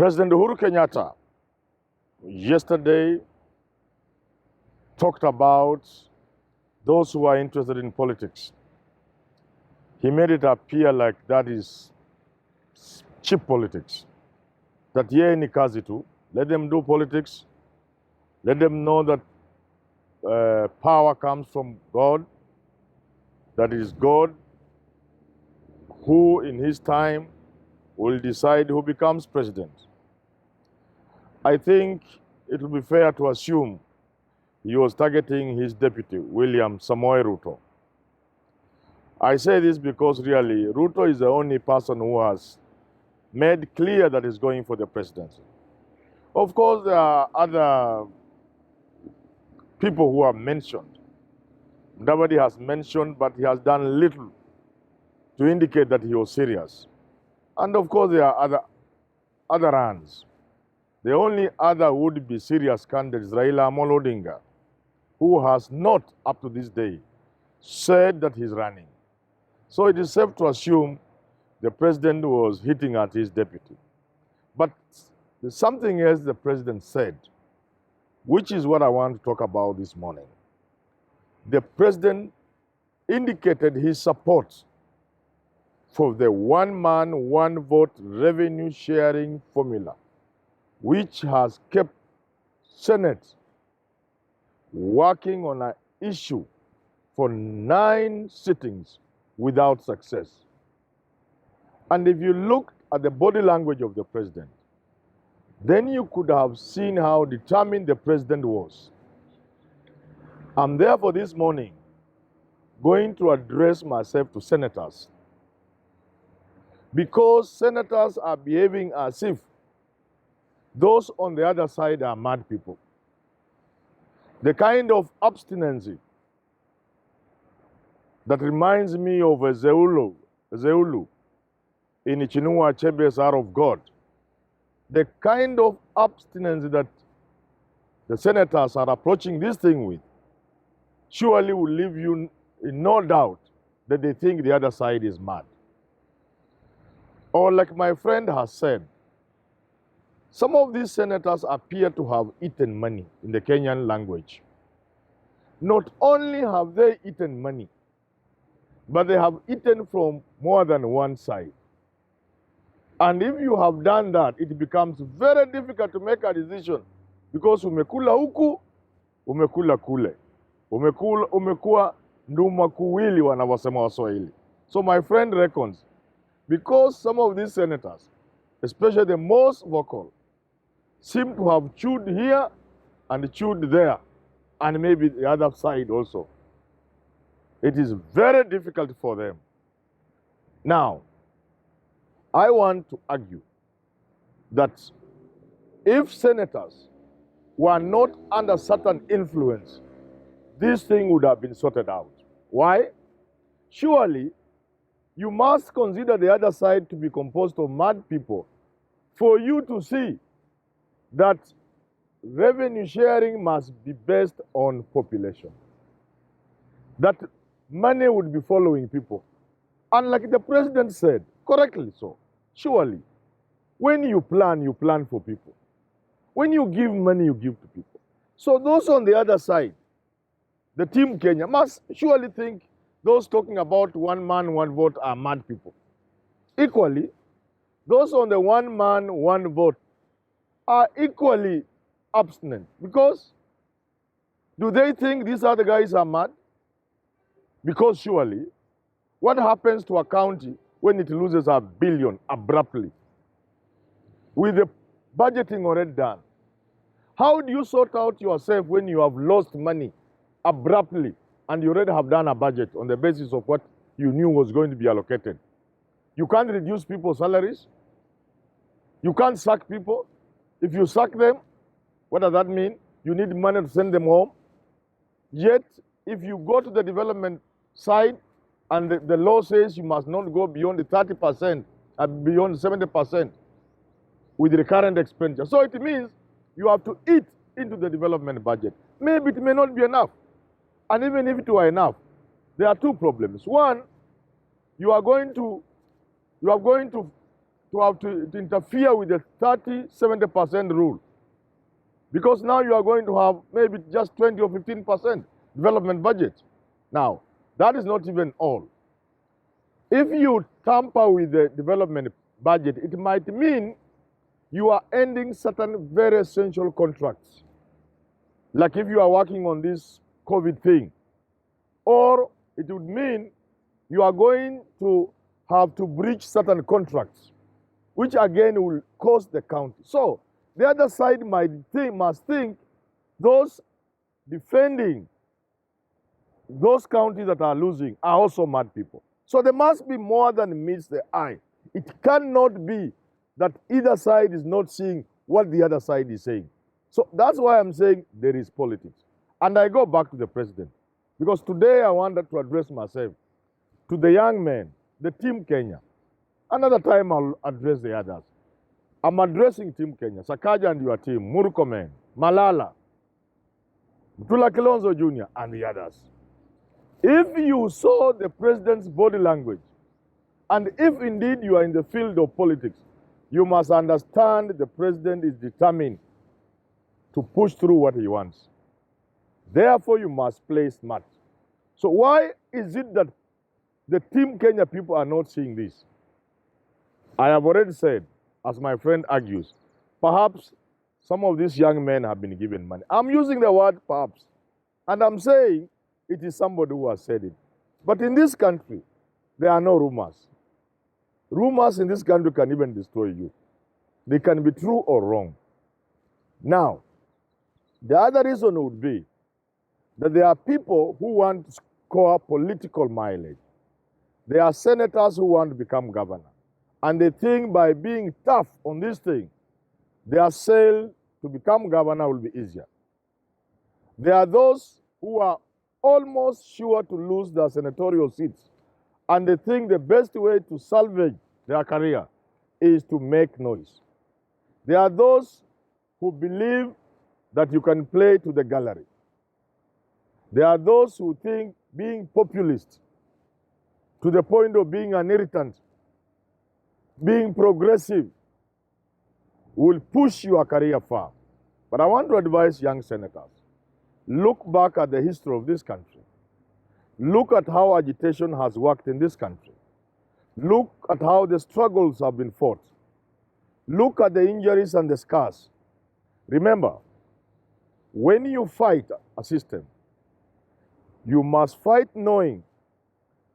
President Uhuru Kenyatta yesterday talked about those who are interested in politics. He made it appear like that is cheap politics. That yeye ni kazi tu. Let them do politics. Let them know that power comes from God. That is God who in his time will decide who becomes president. I think it would be fair to assume he was targeting his deputy, William Samoei Ruto. I say this because really, Ruto is the only person who has made clear that he's going for the presidency. Of course, there are other people who have mentioned. Nobody has mentioned, but he has done little to indicate that he was serious. And of course, there are other hands. The only other would-be serious candidate is Raila Amolo Odinga, who has not, up to this day, said that he's running. So it is safe to assume the president was hitting at his deputy. But there's something else the president said, which is what I want to talk about this morning. The president indicated his support for the one-man, one-vote revenue sharing formula, which has kept Senate working on an issue for 9 sittings without success. And if you look at the body language of the president, then you could have seen how determined the president was. I'm therefore this morning going to address myself to senators, because senators are behaving as if those on the other side are mad people. The kind of obstinacy that reminds me of Zeulu in Chinua Achebe's Hour of God. The kind of obstinacy that the senators are approaching this thing with surely will leave you in no doubt that they think the other side is mad. Or like my friend has said, some of these senators appear to have eaten money in the Kenyan language. Not only have they eaten money, but they have eaten from more than one side. And if you have done that, it becomes very difficult to make a decision, because umekula huku, umekula kule. Umekuwa nduma kuwili wanavyosema Waswahili. So my friend reckons, because some of these senators, especially the most vocal, seem to have chewed here and chewed there, and maybe the other side also, it is very difficult for them. Now, I want to argue that if senators were not under certain influence, this thing would have been sorted out. Why? Surely, you must consider the other side to be composed of mad people for you to see that revenue sharing must be based on population. That money would be following people. And like the president said, correctly so, surely, when you plan for people. When you give money, you give to people. So those on the other side, the Team Kenya, must surely think those talking about one man, one vote are mad people. Equally, those on the one man, one vote are equally obstinate, because do they think these other guys are mad? Because surely, what happens to a county when it loses $1 billion abruptly, with the budgeting already done? How do you sort out yourself when you have lost money abruptly and you already have done a budget on the basis of what you knew was going to be allocated? You can't reduce people's salaries. You can't sack people. If you sack them, what does that mean? You need money to send them home. Yet, if you go to the development side and the law says you must not go beyond the 30% and beyond 70% with the current expenditure. So it means you have to eat into the development budget. Maybe it may not be enough. And even if it were enough, there are 2 problems. One, you are going to to interfere with the 30-70% rule. Because now you are going to have maybe just 20 or 15% development budget. Now, that is not even all. If you tamper with the development budget, it might mean you are ending certain very essential contracts. Like if you are working on this COVID thing, or it would mean you are going to have to breach certain contracts, which again will cost the county. So the other side must think those defending those counties that are losing are also mad people. So there must be more than meets the eye. It cannot be that either side is not seeing what the other side is saying. So that's why I'm saying there is politics. And I go back to the president, because today I wanted to address myself to the young men, the Team Kenya. Another time I'll address the others. I'm addressing Team Kenya, Sakaja and your team, Murkomen, Malala, Mutula Kilonzo Jr., and the others. If you saw the president's body language, and if indeed you are in the field of politics, you must understand the president is determined to push through what he wants. Therefore, you must play smart. So why is it that the Team Kenya people are not seeing this? I have already said, as my friend argues, perhaps some of these young men have been given money. I'm using the word perhaps, and I'm saying it is somebody who has said it. But in this country, there are no rumors. Rumors in this country can even destroy you. They can be true or wrong. Now, the other reason would be that there are people who want to score political mileage. There are senators who want to become governor. And they think by being tough on this thing, their sail to become governor will be easier. There are those who are almost sure to lose their senatorial seats, and they think the best way to salvage their career is to make noise. There are those who believe that you can play to the gallery. There are those who think being populist to the point of being an irritant, being progressive, will push your career far. But I want to advise young senators, look back at the history of this country. Look at how agitation has worked in this country. Look at how the struggles have been fought. Look at the injuries and the scars. Remember, when you fight a system, you must fight knowing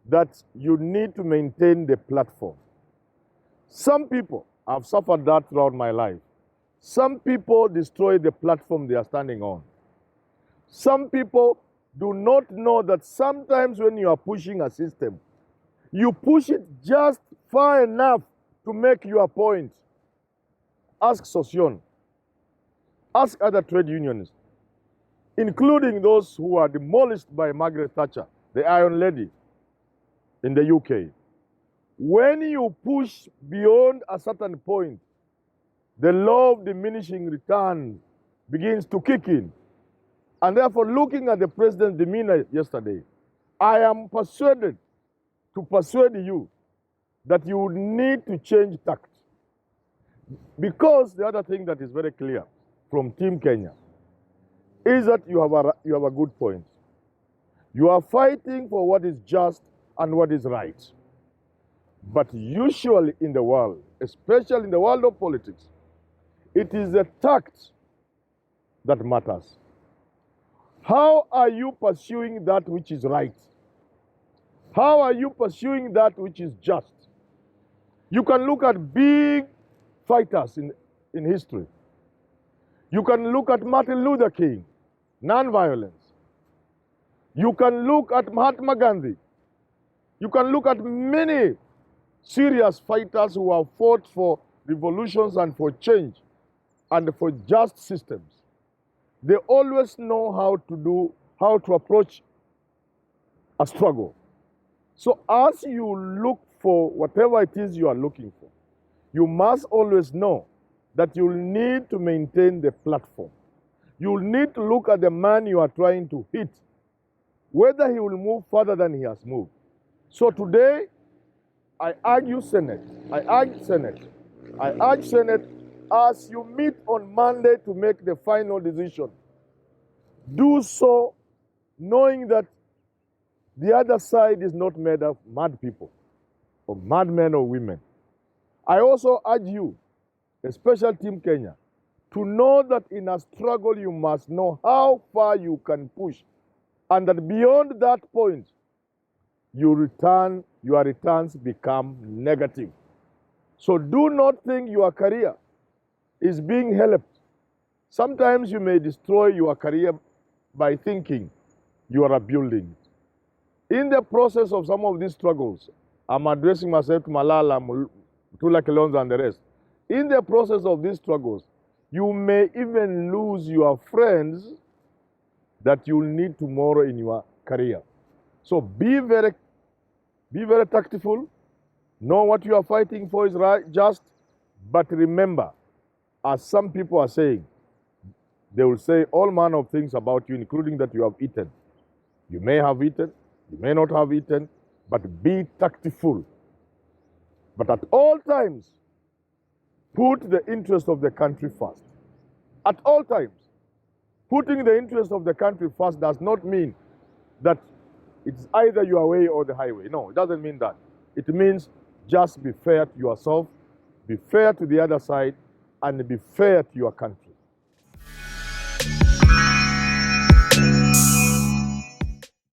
that you need to maintain the platform. Some people, I've suffered that throughout my life. Some people destroy the platform they are standing on. Some people do not know that sometimes when you are pushing a system, you push it just far enough to make your point. Ask Sossion. Ask other trade unionists, including those who were demolished by Margaret Thatcher, the Iron Lady in the UK. When you push beyond a certain point, the law of diminishing returns begins to kick in. And therefore, looking at the president's demeanor yesterday, I am persuaded to persuade you that you would need to change tact. Because the other thing that is very clear from Team Kenya is that you have a good point. You are fighting for what is just and what is right. But usually in the world, especially in the world of politics, it is the tact that matters. How are you pursuing that which is right? How are you pursuing that which is just? You can look at big fighters in history. You can look at Martin Luther King, nonviolence. You can look at Mahatma Gandhi. You can look at many serious fighters who have fought for revolutions and for change and for just systems. They always know how to approach a struggle. So as you look for whatever it is you are looking for, you must always know that you'll need to maintain the platform. You'll need to look at the man you are trying to hit, whether he will move further than he has moved. So today, I urge Senate I urge Senate, as you meet on Monday to make the final decision, do so knowing that the other side is not made of mad people or madmen or women. I also urge you, especially Team Kenya, to know that in a struggle you must know how far you can push, and that beyond that point, your returns become negative. So do not think your career is being helped. Sometimes you may destroy your career by thinking you are building it. In the process of some of these struggles, I'm addressing myself to Malala, Mutula Kilonzo and the rest. In the process of these struggles, you may even lose your friends that you'll need tomorrow in your career. So be very tactful. Know what you are fighting for is right, just, but remember, as some people are saying, they will say all manner of things about you, including that you have eaten. You may have eaten, you may not have eaten, but be tactful. But at all times, put the interest of the country first. At all times. Putting the interest of the country first does not mean that it's either your way or the highway. No, it doesn't mean that. It means just be fair to yourself, be fair to the other side, and be fair to your country.